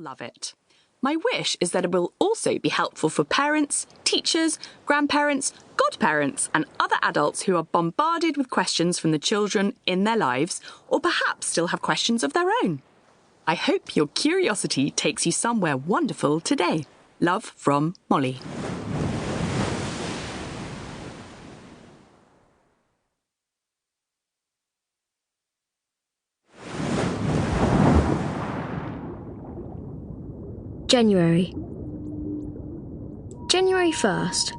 love it. My wish is that it will also be helpful for parents, teachers, grandparents, godparents, and other adults who are bombarded with questions from the children in their lives, or perhaps still have questions of their own. I hope your curiosity takes you somewhere wonderful today. Love from Molly. January 1st.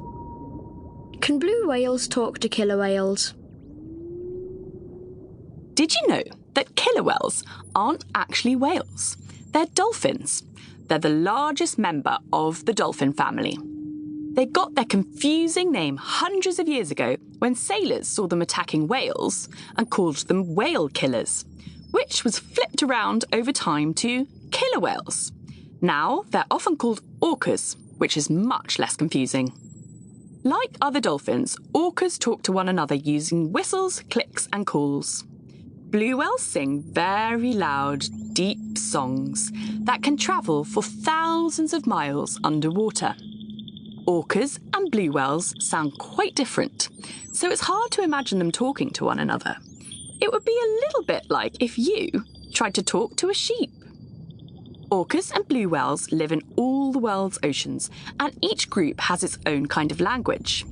Can blue whales talk to killer whales? Did you know that killer whales aren't actually whales? They're dolphins. They're the largest member of the dolphin family. They got their confusing name hundreds of years ago when sailors saw them attacking whales and called them whale killers, which was flipped around over time to killer whales. Now they're often called orcas, which is much less confusing. Like other dolphins, orcas talk to one another using whistles, clicks, and calls. Blue whales sing very loud, deep songs that can travel for thousands of miles underwater. Orcas and blue whales sound quite different, so it's hard to imagine them talking to one another. It would be a little bit like if you tried to talk to a sheep. Orcas and blue whales live in all the world's oceans, and each group has its own kind of language.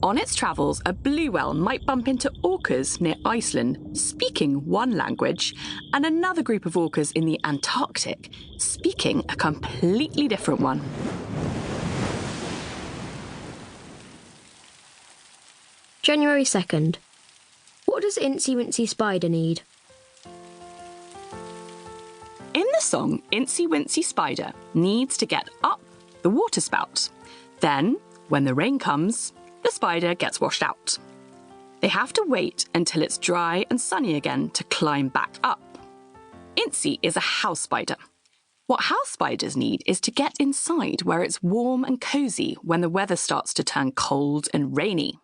On its travels, a blue whale might bump into orcas near Iceland, speaking one language, and another group of orcas in the Antarctic, speaking a completely different one. January 2nd. What does Incy Wincy Spider need? In the song, Incy Wincy Spider needs to get up the water spout. Then, when the rain comes, the spider gets washed out. They have to wait until it's dry and sunny again to climb back up. Incy is a house spider. What house spiders need is to get inside where it's warm and cosy when the weather starts to turn cold and rainy.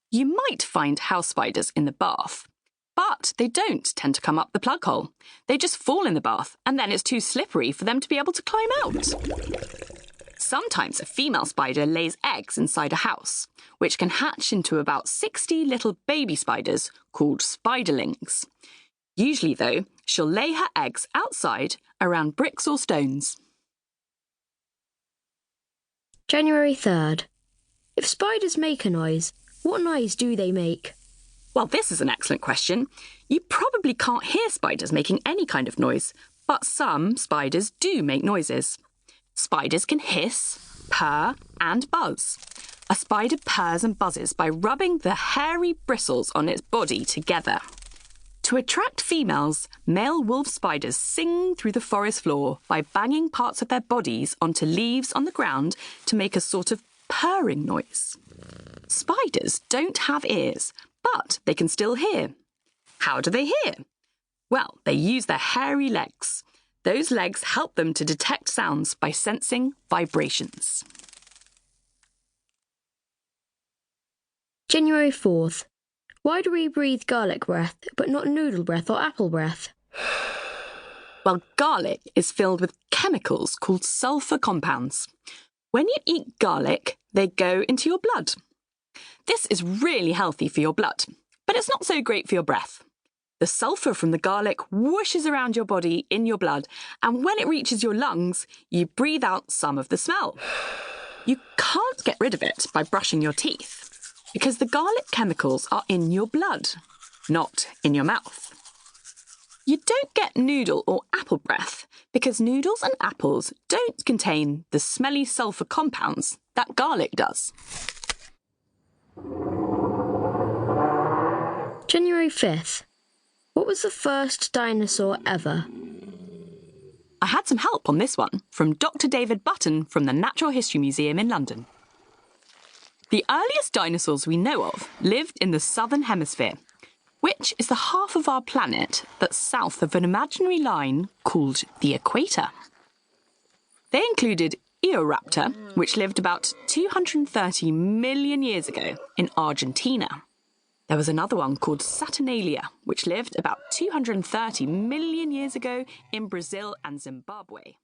You might find house spiders in the bath, but they don't tend to come up the plug hole. They just fall in the bath, and then it's too slippery for them to be able to climb out. Sometimes a female spider lays eggs inside a house, which can hatch into about 60 little baby spiders called spiderlings. Usually, though, she'll lay her eggs outside around bricks or stones. January 3rd. If spiders make a noise, what noise do they make? Well, this is an excellent question. You probably can't hear spiders making any kind of noise, but some spiders do make noises. Spiders can hiss, purr, and buzz. A spider purrs and buzzes by rubbing the hairy bristles on its body together. To attract females, male wolf spiders sing through the forest floor by banging parts of their bodies onto leaves on the ground to make a sort of purring noise. Spiders don't have ears, but they can still hear. How do they hear? Well, they use their hairy legs. Those legs help them to detect sounds by sensing vibrations. January 4th. Why do we breathe garlic breath, but not noodle breath or apple breath? Well, garlic is filled with chemicals called sulfur compounds. When you eat garlic, they go into your blood. This is really healthy for your blood, but it's not so great for your breath. The sulfur from the garlic whooshes around your body in your blood, and when it reaches your lungs, you breathe out some of the smell. You can't get rid of it by brushing your teeth, because the garlic chemicals are in your blood, not in your mouth. You don't get noodle or apple breath because noodles and apples don't contain the smelly sulfur compounds that garlic does. January 5th. What was the first dinosaur ever? I had some help on this one from Dr. David Button from the Natural History Museum in London. The earliest dinosaurs we know of lived in the southern hemisphere, which is the half of our planet that's south of an imaginary line called the equator. They included Eoraptor, which lived about 230 million years ago in Argentina. There was another one called Saturnalia, which lived about 230 million years ago in Brazil and Zimbabwe.